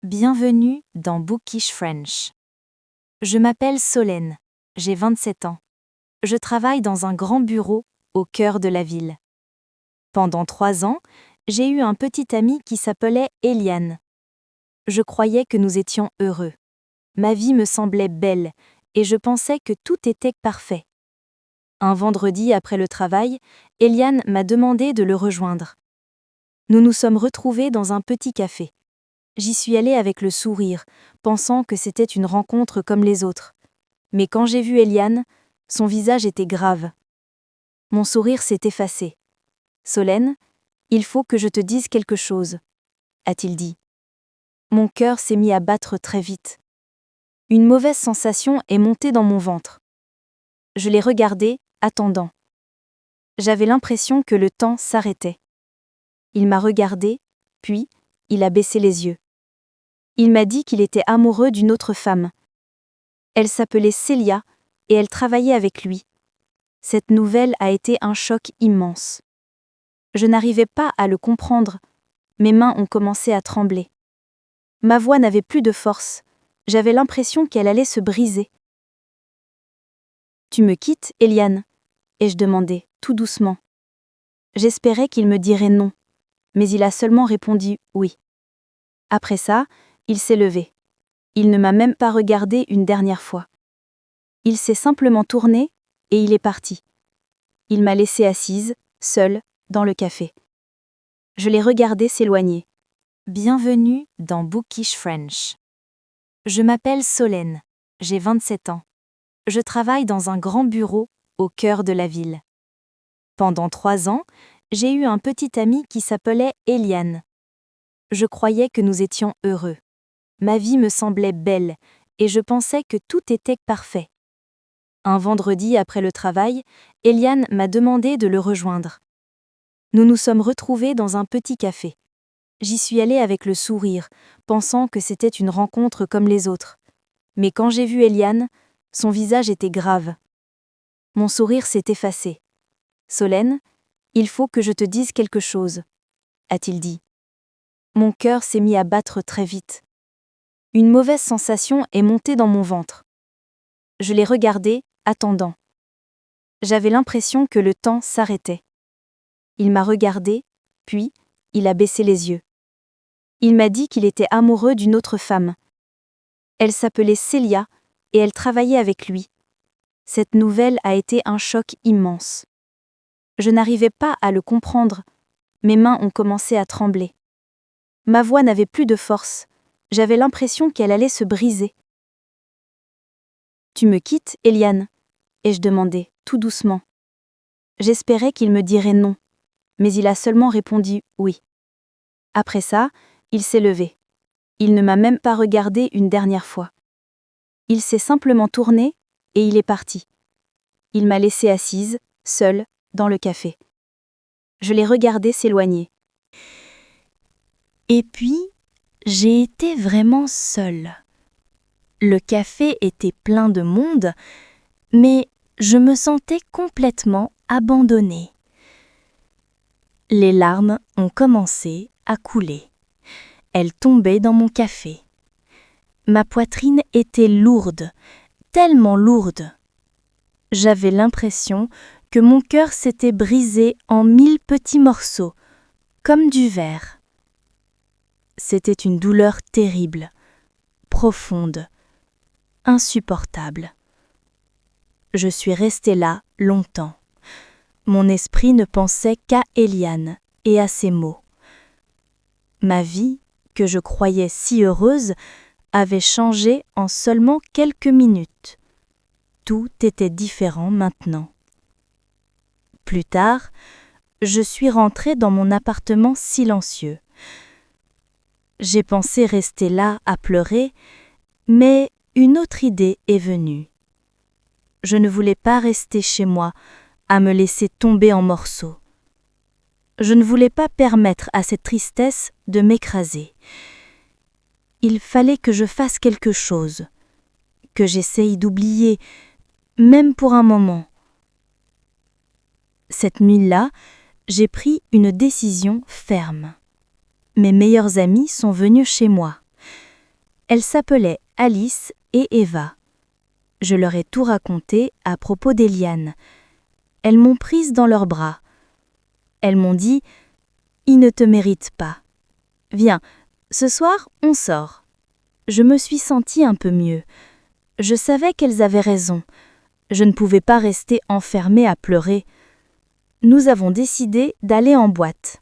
Bienvenue dans Bookish French. Je m'appelle Solène, j'ai 27 ans. Je travaille dans un grand bureau au cœur de la ville. Pendant 3 ans, j'ai eu un petit ami qui s'appelait Eliane. Je croyais que nous étions heureux. Ma vie me semblait belle et je pensais que tout était parfait. Un vendredi après le travail, Eliane m'a demandé de le rejoindre. Nous nous sommes retrouvés dans un petit café. J'y suis allée avec le sourire, pensant que c'était une rencontre comme les autres. Mais quand j'ai vu Eliane, son visage était grave. Mon sourire s'est effacé. « Solène, il faut que je te dise quelque chose », a-t-il dit. Mon cœur s'est mis à battre très vite. Une mauvaise sensation est montée dans mon ventre. Je l'ai regardé, attendant. J'avais l'impression que le temps s'arrêtait. Il m'a regardé, puis il a baissé les yeux. Il m'a dit qu'il était amoureux d'une autre femme. Elle s'appelait Célia et elle travaillait avec lui. Cette nouvelle a été un choc immense. Je n'arrivais pas à le comprendre. Mes mains ont commencé à trembler. Ma voix n'avait plus de force. J'avais l'impression qu'elle allait se briser. « Tu me quittes, Eliane ?» ai-je demandé, tout doucement. J'espérais qu'il me dirait non, mais il a seulement répondu oui. Après ça, il s'est levé. Il ne m'a même pas regardé une dernière fois. Il s'est simplement tourné et il est parti. Il m'a laissée assise, seule, dans le café. Je l'ai regardé s'éloigner. Bienvenue dans Bookish French. Je m'appelle Solène, j'ai 27 ans. Je travaille dans un grand bureau au cœur de la ville. Pendant 3 ans, j'ai eu un petit ami qui s'appelait Eliane. Je croyais que nous étions heureux. Ma vie me semblait belle et je pensais que tout était parfait. Un vendredi après le travail, Eliane m'a demandé de le rejoindre. Nous nous sommes retrouvés dans un petit café. J'y suis allée avec le sourire, pensant que c'était une rencontre comme les autres. Mais quand j'ai vu Eliane, son visage était grave. Mon sourire s'est effacé. « Solène, il faut que je te dise quelque chose », a-t-il dit. Mon cœur s'est mis à battre très vite. Une mauvaise sensation est montée dans mon ventre. Je l'ai regardé, attendant. J'avais l'impression que le temps s'arrêtait. Il m'a regardé, puis il a baissé les yeux. Il m'a dit qu'il était amoureux d'une autre femme. Elle s'appelait Célia et elle travaillait avec lui. Cette nouvelle a été un choc immense. Je n'arrivais pas à le comprendre. Mes mains ont commencé à trembler. Ma voix n'avait plus de force. J'avais l'impression qu'elle allait se briser. « Tu me quittes, Eliane ?» ai-je demandé, tout doucement. J'espérais qu'il me dirait non, mais il a seulement répondu oui. Après ça, il s'est levé. Il ne m'a même pas regardé une dernière fois. Il s'est simplement tourné et il est parti. Il m'a laissée assise, seule, dans le café. Je l'ai regardé s'éloigner. Et puis, j'ai été vraiment seule. Le café était plein de monde, mais je me sentais complètement abandonnée. Les larmes ont commencé à couler. Elles tombaient dans mon café. Ma poitrine était lourde, tellement lourde. J'avais l'impression que mon cœur s'était brisé en 1000 petits morceaux, comme du verre. C'était une douleur terrible, profonde, insupportable. Je suis restée là longtemps. Mon esprit ne pensait qu'à Eliane et à ses mots. Ma vie, que je croyais si heureuse, avait changé en seulement quelques minutes. Tout était différent maintenant. Plus tard, je suis rentrée dans mon appartement silencieux. J'ai pensé rester là à pleurer, mais une autre idée est venue. Je ne voulais pas rester chez moi, à me laisser tomber en morceaux. Je ne voulais pas permettre à cette tristesse de m'écraser. Il fallait que je fasse quelque chose, que j'essaye d'oublier, même pour un moment. Cette nuit-là, j'ai pris une décision ferme. Mes meilleurs amis sont venus chez moi. Elles s'appelaient Alice et Eva. Je leur ai tout raconté à propos d'Eliane. Elles m'ont prise dans leurs bras. Elles m'ont dit « Il ne te mérite pas. Viens, ce soir, on sort. » Je me suis sentie un peu mieux. Je savais qu'elles avaient raison. Je ne pouvais pas rester enfermée à pleurer. Nous avons décidé d'aller en boîte.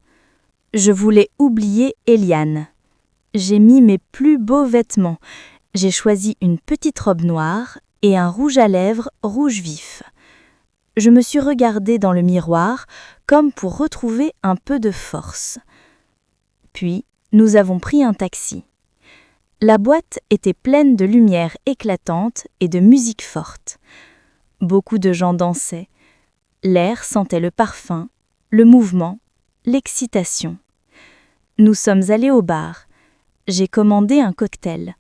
Je voulais oublier Eliane. J'ai mis mes plus beaux vêtements. J'ai choisi une petite robe noire et un rouge à lèvres rouge vif. Je me suis regardée dans le miroir comme pour retrouver un peu de force. Puis, nous avons pris un taxi. La boîte était pleine de lumière éclatante et de musique forte. Beaucoup de gens dansaient. L'air sentait le parfum, le mouvement, l'excitation. Nous sommes allés au bar. J'ai commandé un cocktail.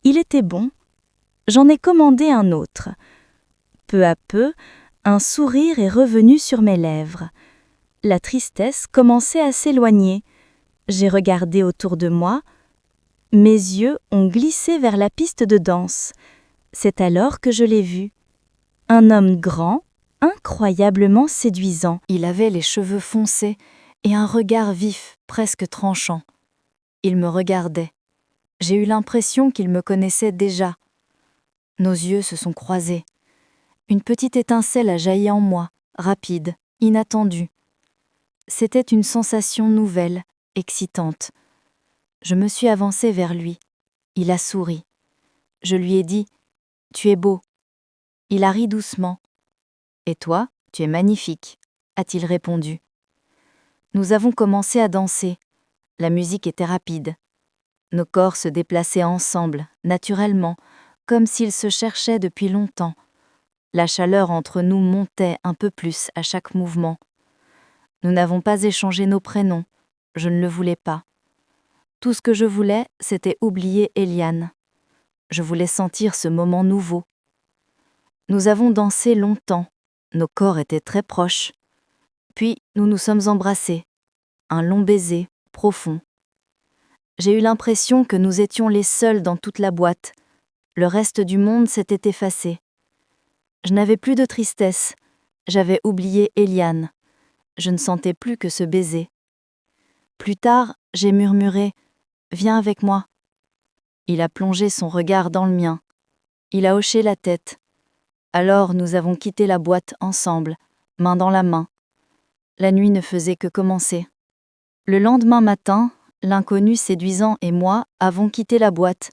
Il était bon. J'en ai commandé un autre. Peu à peu, un sourire est revenu sur mes lèvres. La tristesse commençait à s'éloigner. J'ai regardé autour de moi. Mes yeux ont glissé vers la piste de danse. C'est alors que je l'ai vu. Un homme grand, incroyablement séduisant. Il avait les cheveux foncés et un regard vif, presque tranchant. Il me regardait. J'ai eu l'impression qu'il me connaissait déjà. Nos yeux se sont croisés. Une petite étincelle a jailli en moi, rapide, inattendue. C'était une sensation nouvelle, excitante. Je me suis avancée vers lui. Il a souri. Je lui ai dit « Tu es beau ». Il a ri doucement. « Et toi, tu es magnifique », a-t-il répondu. Nous avons commencé à danser. La musique était rapide. Nos corps se déplaçaient ensemble, naturellement, comme s'ils se cherchaient depuis longtemps. La chaleur entre nous montait un peu plus à chaque mouvement. Nous n'avons pas échangé nos prénoms. Je ne le voulais pas. Tout ce que je voulais, c'était oublier Eliane. Je voulais sentir ce moment nouveau. Nous avons dansé longtemps. Nos corps étaient très proches. Puis nous nous sommes embrassés. Un long baiser, profond. J'ai eu l'impression que nous étions les seuls dans toute la boîte. Le reste du monde s'était effacé. Je n'avais plus de tristesse. J'avais oublié Eliane. Je ne sentais plus que ce baiser. Plus tard, j'ai murmuré « Viens avec moi ». Il a plongé son regard dans le mien. Il a hoché la tête. Alors nous avons quitté la boîte ensemble, main dans la main. La nuit ne faisait que commencer. Le lendemain matin, l'inconnu séduisant et moi avons quitté la boîte.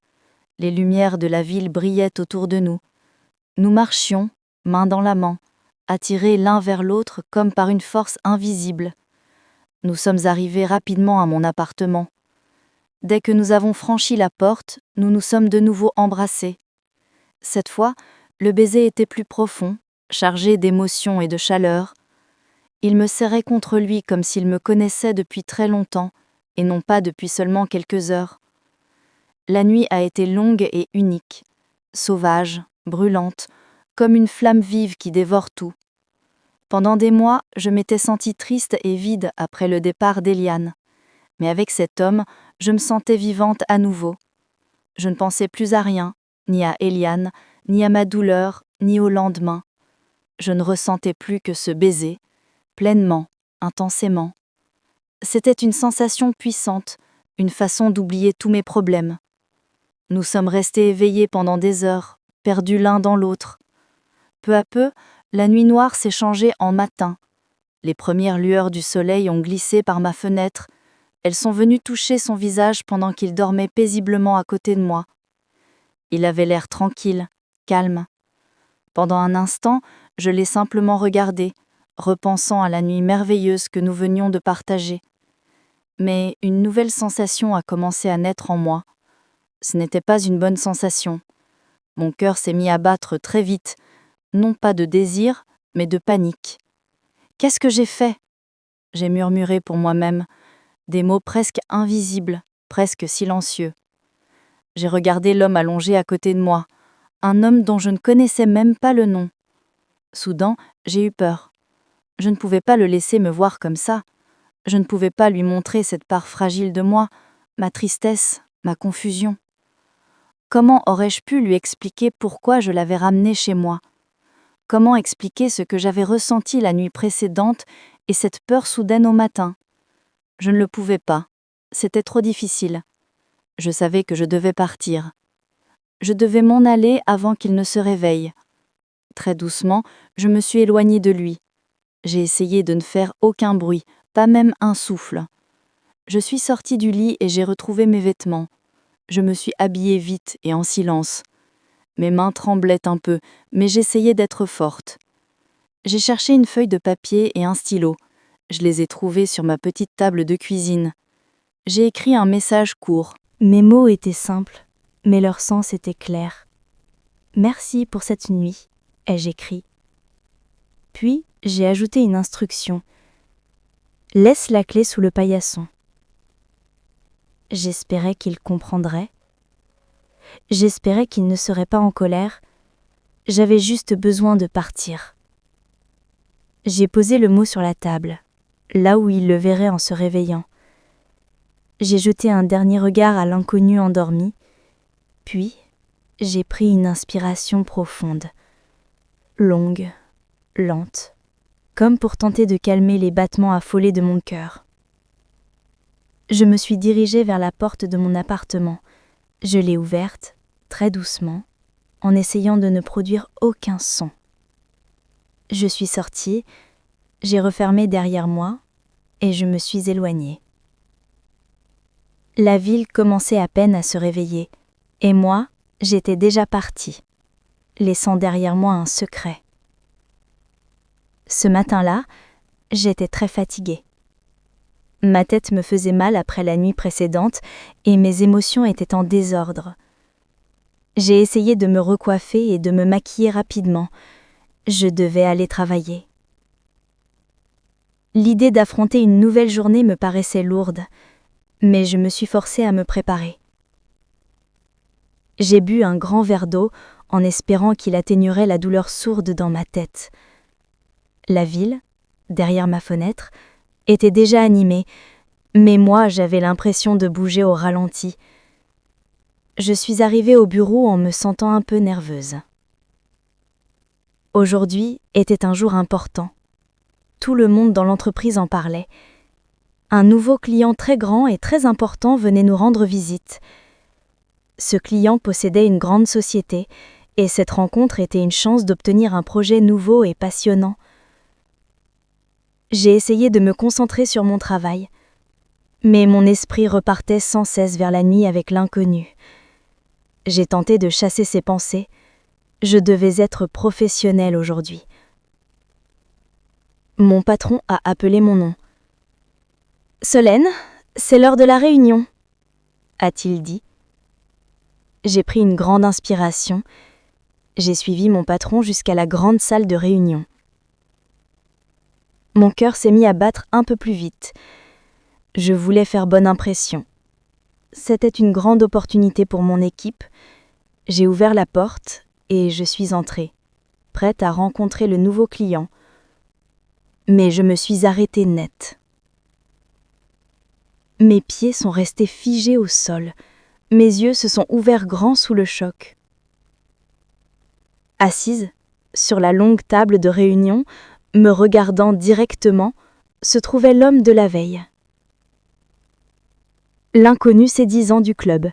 Les lumières de la ville brillaient autour de nous. Nous marchions, main dans la main, attirés l'un vers l'autre comme par une force invisible. Nous sommes arrivés rapidement à mon appartement. Dès que nous avons franchi la porte, nous nous sommes de nouveau embrassés. Cette fois, le baiser était plus profond, chargé d'émotion et de chaleur. Il me serrait contre lui comme s'il me connaissait depuis très longtemps, et non pas depuis seulement quelques heures. La nuit a été longue et unique, sauvage, brûlante, comme une flamme vive qui dévore tout. Pendant des mois, je m'étais sentie triste et vide après le départ d'Eliane. Mais avec cet homme, je me sentais vivante à nouveau. Je ne pensais plus à rien, ni à Eliane, ni à ma douleur, ni au lendemain. Je ne ressentais plus que ce baiser, pleinement, intensément. C'était une sensation puissante, une façon d'oublier tous mes problèmes. Nous sommes restés éveillés pendant des heures, perdus l'un dans l'autre. Peu à peu, la nuit noire s'est changée en matin. Les premières lueurs du soleil ont glissé par ma fenêtre. Elles sont venues toucher son visage pendant qu'il dormait paisiblement à côté de moi. Il avait l'air tranquille, calme. Pendant un instant, je l'ai simplement regardé, repensant à la nuit merveilleuse que nous venions de partager. Mais une nouvelle sensation a commencé à naître en moi. Ce n'était pas une bonne sensation. Mon cœur s'est mis à battre très vite, non pas de désir, mais de panique. « Qu'est-ce que j'ai fait ?» J'ai murmuré pour moi-même, des mots presque invisibles, presque silencieux. J'ai regardé l'homme allongé à côté de moi, un homme dont je ne connaissais même pas le nom. Soudain, j'ai eu peur. Je ne pouvais pas le laisser me voir comme ça. Je ne pouvais pas lui montrer cette part fragile de moi, ma tristesse, ma confusion. Comment aurais-je pu lui expliquer pourquoi je l'avais ramené chez moi? Comment expliquer ce que j'avais ressenti la nuit précédente et cette peur soudaine au matin? Je ne le pouvais pas. C'était trop difficile. Je savais que je devais partir. Je devais m'en aller avant qu'il ne se réveille. Très doucement, je me suis éloignée de lui. J'ai essayé de ne faire aucun bruit, pas même un souffle. Je suis sortie du lit et j'ai retrouvé mes vêtements. Je me suis habillée vite et en silence. Mes mains tremblaient un peu, mais j'essayais d'être forte. J'ai cherché une feuille de papier et un stylo. Je les ai trouvés sur ma petite table de cuisine. J'ai écrit un message court. Mes mots étaient simples, mais leur sens était clair. Merci pour cette nuit, ai-je écrit. Puis, j'ai ajouté une instruction. Laisse la clé sous le paillasson. J'espérais qu'il comprendrait. J'espérais qu'il ne serait pas en colère. J'avais juste besoin de partir. J'ai posé le mot sur la table, là où il le verrait en se réveillant. J'ai jeté un dernier regard à l'inconnu endormi, puis j'ai pris une inspiration profonde, longue, lente, comme pour tenter de calmer les battements affolés de mon cœur. Je me suis dirigée vers la porte de mon appartement. Je l'ai ouverte, très doucement, en essayant de ne produire aucun son. Je suis sortie, j'ai refermé derrière moi et je me suis éloignée. La ville commençait à peine à se réveiller, et moi, j'étais déjà partie, laissant derrière moi un secret. Ce matin-là, j'étais très fatiguée. Ma tête me faisait mal après la nuit précédente et mes émotions étaient en désordre. J'ai essayé de me recoiffer et de me maquiller rapidement. Je devais aller travailler. L'idée d'affronter une nouvelle journée me paraissait lourde, mais je me suis forcée à me préparer. J'ai bu un grand verre d'eau en espérant qu'il atténuerait la douleur sourde dans ma tête. La ville, derrière ma fenêtre, était déjà animée, mais moi j'avais l'impression de bouger au ralenti. Je suis arrivée au bureau en me sentant un peu nerveuse. Aujourd'hui était un jour important. Tout le monde dans l'entreprise en parlait. Un nouveau client très grand et très important venait nous rendre visite. Ce client possédait une grande société, et cette rencontre était une chance d'obtenir un projet nouveau et passionnant. J'ai essayé de me concentrer sur mon travail, mais mon esprit repartait sans cesse vers la nuit avec l'inconnu. J'ai tenté de chasser ces pensées. Je devais être professionnelle aujourd'hui. Mon patron a appelé mon nom. « Solène, c'est l'heure de la réunion », a-t-il dit. J'ai pris une grande inspiration. J'ai suivi mon patron jusqu'à la grande salle de réunion. Mon cœur s'est mis à battre un peu plus vite. Je voulais faire bonne impression. C'était une grande opportunité pour mon équipe. J'ai ouvert la porte et je suis entrée, prête à rencontrer le nouveau client. Mais je me suis arrêtée net. Mes pieds sont restés figés au sol. Mes yeux se sont ouverts grands sous le choc. Assise, sur la longue table de réunion, me regardant directement, se trouvait l'homme de la veille. L'inconnu sédisant du club,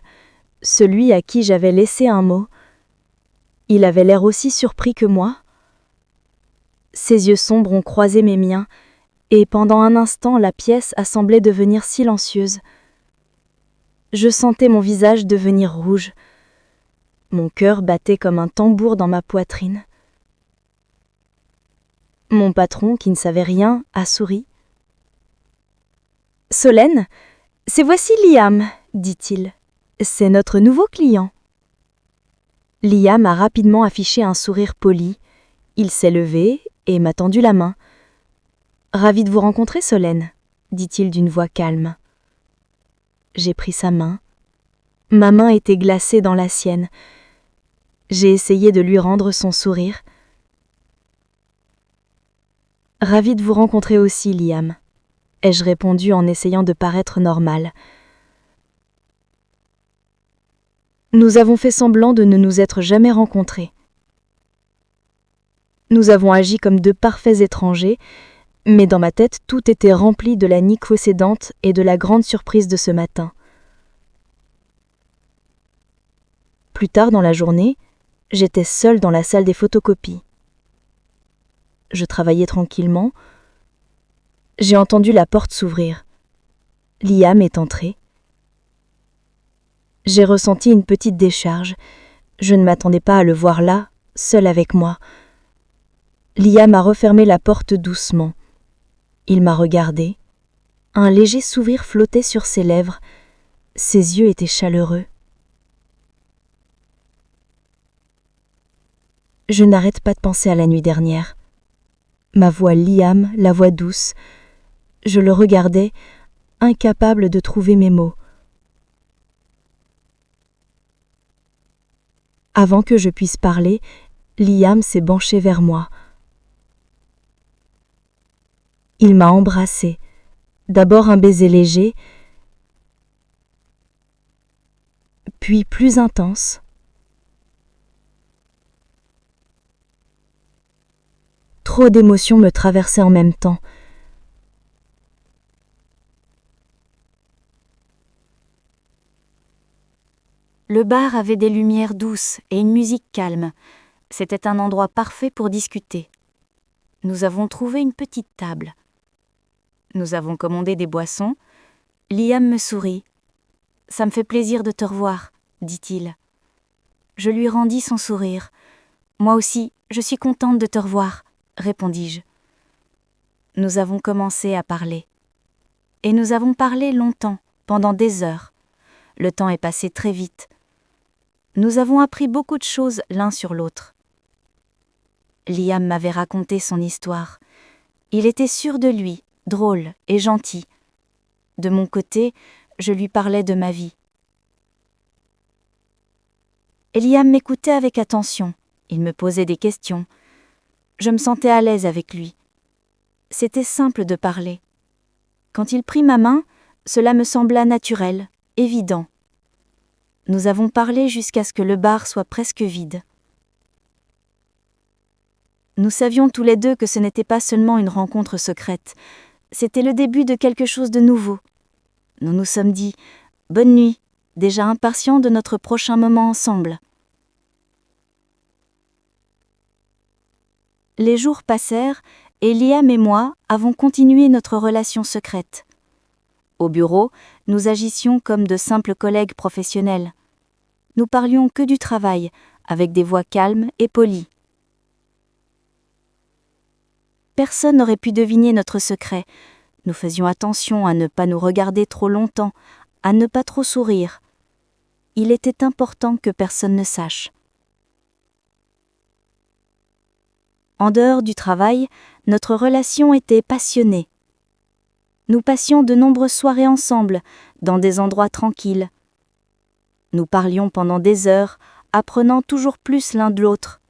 celui à qui j'avais laissé un mot. Il avait l'air aussi surpris que moi. Ses yeux sombres ont croisé mes miens, et pendant un instant la pièce a semblé devenir silencieuse. Je sentais mon visage devenir rouge. Mon cœur battait comme un tambour dans ma poitrine. Mon patron, qui ne savait rien, a souri. « Solène, c'est voici Liam, dit-il. C'est notre nouveau client. » Liam a rapidement affiché un sourire poli. Il s'est levé et m'a tendu la main. « Ravi de vous rencontrer, Solène, » dit-il d'une voix calme. J'ai pris sa main. Ma main était glacée dans la sienne. J'ai essayé de lui rendre son sourire. « Ravi de vous rencontrer aussi, Liam, » ai-je répondu en essayant de paraître normale. Nous avons fait semblant de ne nous être jamais rencontrés. Nous avons agi comme deux parfaits étrangers, mais dans ma tête, tout était rempli de la nuit précédente et de la grande surprise de ce matin. Plus tard dans la journée, j'étais seule dans la salle des photocopies. Je travaillais tranquillement. J'ai entendu la porte s'ouvrir. Liam est entré. J'ai ressenti une petite décharge. Je ne m'attendais pas à le voir là, seul avec moi. Liam a refermé la porte doucement. Il m'a regardé. Un léger sourire flottait sur ses lèvres. Ses yeux étaient chaleureux. Je n'arrête pas de penser à la nuit dernière. Ma voix Liam, la voix douce. Je le regardais, incapable de trouver mes mots. Avant que je puisse parler, Liam s'est penché vers moi. Il m'a embrassée. D'abord un baiser léger, puis plus intense. Trop d'émotions me traversaient en même temps. Le bar avait des lumières douces et une musique calme. C'était un endroit parfait pour discuter. Nous avons trouvé une petite table. Nous avons commandé des boissons. Liam me sourit. « Ça me fait plaisir de te revoir », dit-il. Je lui rendis son sourire. « Moi aussi, je suis contente de te revoir », répondis-je. Nous avons commencé à parler. Et nous avons parlé longtemps, pendant des heures. Le temps est passé très vite. Nous avons appris beaucoup de choses l'un sur l'autre. Liam m'avait raconté son histoire. Il était sûr de lui, drôle et gentil. De mon côté, je lui parlais de ma vie. Et Liam m'écoutait avec attention. Il me posait des questions. Je me sentais à l'aise avec lui. C'était simple de parler. Quand il prit ma main, cela me sembla naturel, évident. Nous avons parlé jusqu'à ce que le bar soit presque vide. Nous savions tous les deux que ce n'était pas seulement une rencontre secrète, c'était le début de quelque chose de nouveau. Nous nous sommes dit « Bonne nuit », déjà impatients de notre prochain moment ensemble. Les jours passèrent et Liam et moi avons continué notre relation secrète. Au bureau, nous agissions comme de simples collègues professionnels. Nous parlions que du travail, avec des voix calmes et polies. Personne n'aurait pu deviner notre secret. Nous faisions attention à ne pas nous regarder trop longtemps, à ne pas trop sourire. Il était important que personne ne sache. En dehors du travail, notre relation était passionnée. Nous passions de nombreuses soirées ensemble, dans des endroits tranquilles. Nous parlions pendant des heures, apprenant toujours plus l'un de l'autre.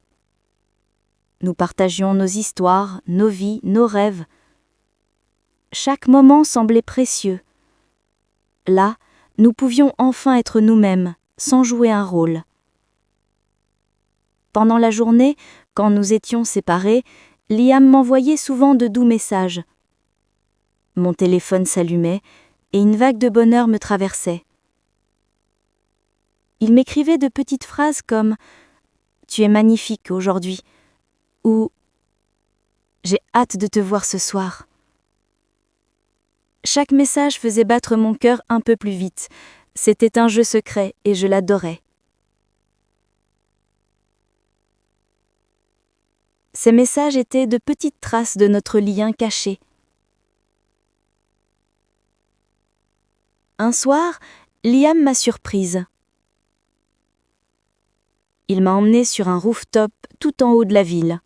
Nous partagions nos histoires, nos vies, nos rêves. Chaque moment semblait précieux. Là, nous pouvions enfin être nous-mêmes, sans jouer un rôle. Pendant la journée, quand nous étions séparés, Liam m'envoyait souvent de doux messages. Mon téléphone s'allumait et une vague de bonheur me traversait. Il m'écrivait de petites phrases comme « Tu es magnifique aujourd'hui » ou « J'ai hâte de te voir ce soir ». Chaque message faisait battre mon cœur un peu plus vite. C'était un jeu secret et je l'adorais. Ces messages étaient de petites traces de notre lien caché. Un soir, Liam m'a surprise. Il m'a emmenée sur un rooftop tout en haut de la ville.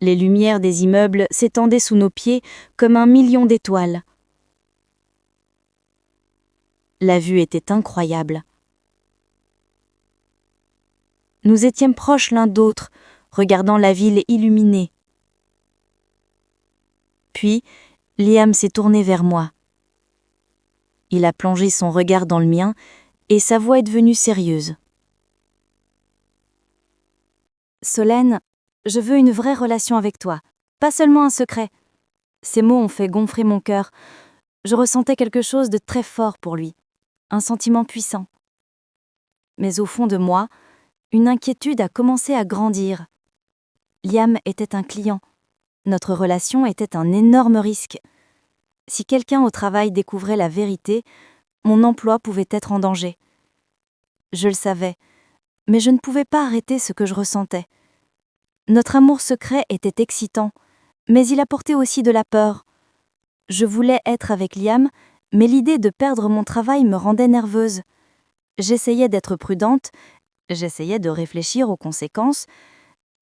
Les lumières des immeubles s'étendaient sous nos pieds comme un million d'étoiles. La vue était incroyable. Nous étions proches l'un d'autre, regardant la ville illuminée. Puis, Liam s'est tourné vers moi. Il a plongé son regard dans le mien et sa voix est devenue sérieuse. Solène, je veux une vraie relation avec toi, pas seulement un secret. Ces mots ont fait gonfler mon cœur. Je ressentais quelque chose de très fort pour lui, un sentiment puissant. Mais au fond de moi, une inquiétude a commencé à grandir. Liam était un client. Notre relation était un énorme risque. Si quelqu'un au travail découvrait la vérité, mon emploi pouvait être en danger. Je le savais, mais je ne pouvais pas arrêter ce que je ressentais. Notre amour secret était excitant, mais il apportait aussi de la peur. Je voulais être avec Liam, mais l'idée de perdre mon travail me rendait nerveuse. J'essayais d'être prudente, j'essayais de réfléchir aux conséquences,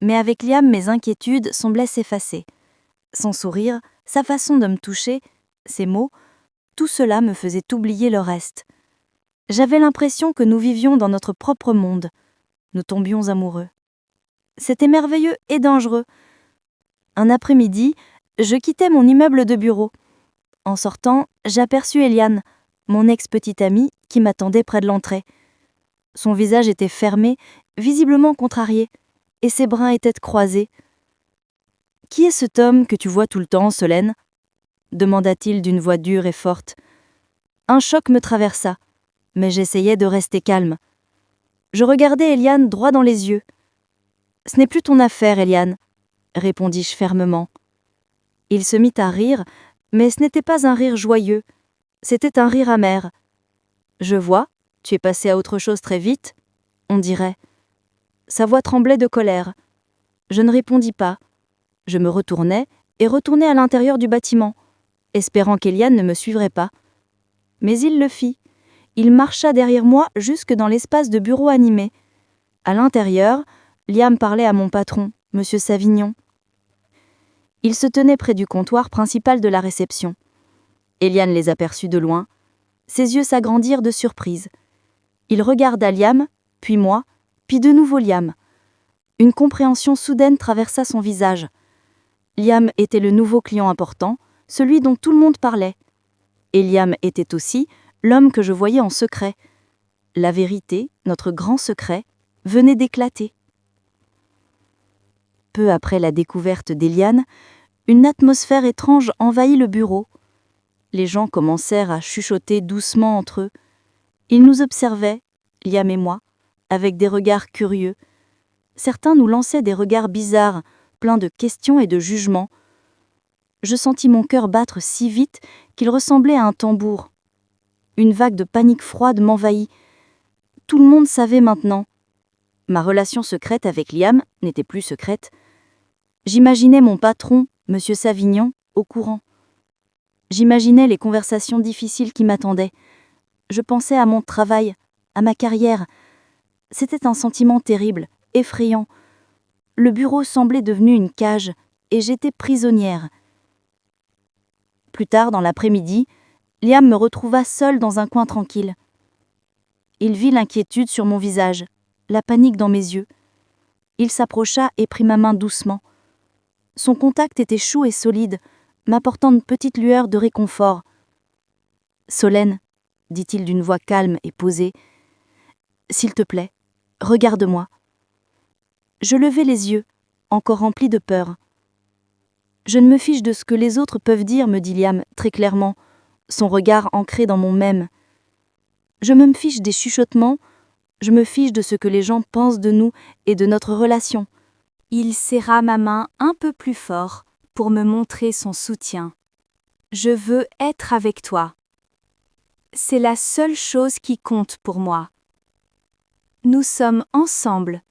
mais avec Liam, mes inquiétudes semblaient s'effacer. Son sourire, sa façon de me toucher, ses mots, tout cela me faisait oublier le reste. J'avais l'impression que nous vivions dans notre propre monde. Nous tombions amoureux. C'était merveilleux et dangereux. Un après-midi, je quittais mon immeuble de bureau. En sortant, j'aperçus Eliane, mon ex-petite amie, qui m'attendait près de l'entrée. Son visage était fermé, visiblement contrarié, et ses bras étaient croisés. « Qui est cet homme que tu vois tout le temps, Solène ?» demanda-t-il d'une voix dure et forte. Un choc me traversa, mais j'essayais de rester calme. Je regardais Eliane droit dans les yeux. « Ce n'est plus ton affaire, Eliane, » répondis-je fermement. Il se mit à rire, mais ce n'était pas un rire joyeux, c'était un rire amer. « Je vois, tu es passé à autre chose très vite, » on dirait. Sa voix tremblait de colère. Je ne répondis pas. Je me retournai et retournai à l'intérieur du bâtiment, espérant qu'Eliane ne me suivrait pas. Mais il le fit. Il marcha derrière moi jusque dans l'espace de bureau animé. À l'intérieur, Liam parlait à mon patron, M. Savignon. Il se tenait près du comptoir principal de la réception. Eliane les aperçut de loin. Ses yeux s'agrandirent de surprise. Il regarda Liam, puis moi, puis de nouveau Liam. Une compréhension soudaine traversa son visage. Liam était le nouveau client important, celui dont tout le monde parlait. Et Liam était aussi l'homme que je voyais en secret. La vérité, notre grand secret, venait d'éclater. Peu après la découverte d'Eliane, une atmosphère étrange envahit le bureau. Les gens commencèrent à chuchoter doucement entre eux. Ils nous observaient, Liam et moi, avec des regards curieux. Certains nous lançaient des regards bizarres, pleins de questions et de jugements. Je sentis mon cœur battre si vite qu'il ressemblait à un tambour. Une vague de panique froide m'envahit. Tout le monde savait maintenant. Ma relation secrète avec Liam n'était plus secrète. J'imaginais mon patron, M. Savignon, au courant. J'imaginais les conversations difficiles qui m'attendaient. Je pensais à mon travail, à ma carrière. C'était un sentiment terrible, effrayant. Le bureau semblait devenu une cage, et j'étais prisonnière. Plus tard, dans l'après-midi, Liam me retrouva seule dans un coin tranquille. Il vit l'inquiétude sur mon visage, la panique dans mes yeux. Il s'approcha et prit ma main doucement. Son contact était chaud et solide, m'apportant une petite lueur de réconfort. « Solène, » dit-il d'une voix calme et posée, « s'il te plaît, regarde-moi. » Je levai les yeux, encore remplis de peur. « Je ne me fiche de ce que les autres peuvent dire, » me dit Liam très clairement, son regard ancré dans mon même. Je me fiche des chuchotements, je me fiche de ce que les gens pensent de nous et de notre relation. Il serra ma main un peu plus fort pour me montrer son soutien. Je veux être avec toi. C'est la seule chose qui compte pour moi. Nous sommes ensemble.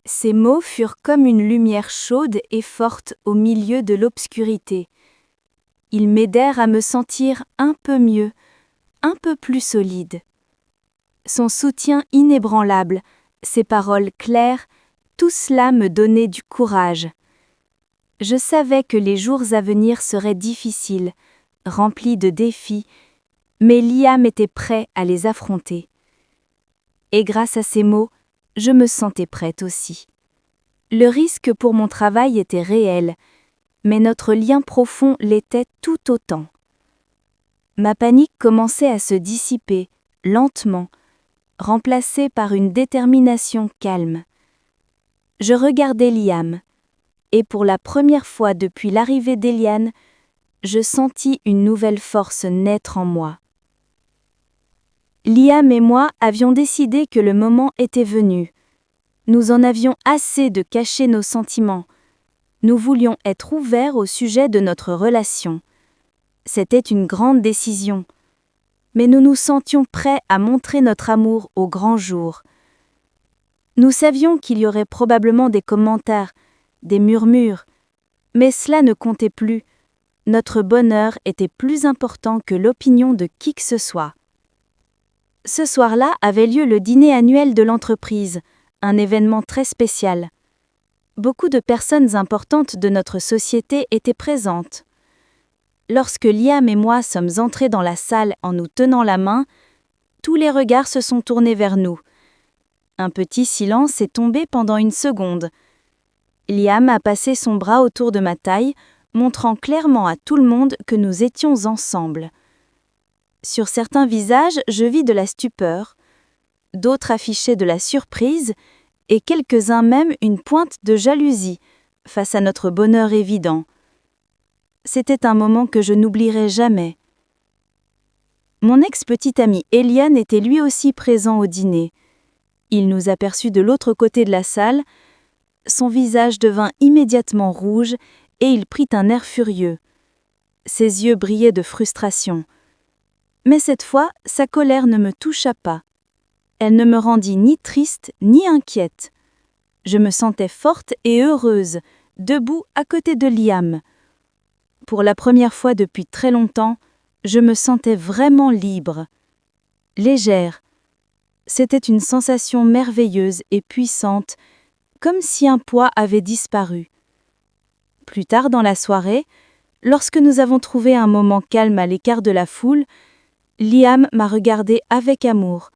Ces mots furent comme une lumière chaude et forte au milieu de l'obscurité. Ils m'aidèrent à me sentir un peu mieux, un peu plus solide. Son soutien inébranlable, ses paroles claires, tout cela me donnait du courage. Je savais que les jours à venir seraient difficiles, remplis de défis, mais Liam était prêt à les affronter. Et grâce à ces mots, je me sentais prête aussi. Le risque pour mon travail était réel, mais notre lien profond l'était tout autant. Ma panique commençait à se dissiper, lentement, remplacée par une détermination calme. Je regardais Liam, et pour la première fois depuis l'arrivée d'Eliane, je sentis une nouvelle force naître en moi. Liam et moi avions décidé que le moment était venu. Nous en avions assez de cacher nos sentiments. Nous voulions être ouverts au sujet de notre relation. C'était une grande décision, mais nous nous sentions prêts à montrer notre amour au grand jour. Nous savions qu'il y aurait probablement des commentaires, des murmures, mais cela ne comptait plus. Notre bonheur était plus important que l'opinion de qui que ce soit. Ce soir-là avait lieu le dîner annuel de l'entreprise, un événement très spécial. Beaucoup de personnes importantes de notre société étaient présentes. Lorsque Liam et moi sommes entrés dans la salle en nous tenant la main, tous les regards se sont tournés vers nous. Un petit silence est tombé pendant une seconde. Liam a passé son bras autour de ma taille, montrant clairement à tout le monde que nous étions ensemble. Sur certains visages, je vis de la stupeur, d'autres affichaient de la surprise, et quelques-uns même une pointe de jalousie face à notre bonheur évident. C'était un moment que je n'oublierai jamais. Mon ex-petit ami Eliane était lui aussi présent au dîner. Il nous aperçut de l'autre côté de la salle. Son visage devint immédiatement rouge et il prit un air furieux. Ses yeux brillaient de frustration. Mais cette fois, sa colère ne me toucha pas. Elle ne me rendit ni triste ni inquiète. Je me sentais forte et heureuse, debout à côté de Liam. Pour la première fois depuis très longtemps, je me sentais vraiment libre, légère. C'était une sensation merveilleuse et puissante, comme si un poids avait disparu. Plus tard dans la soirée, lorsque nous avons trouvé un moment calme à l'écart de la foule, Liam m'a regardée avec amour,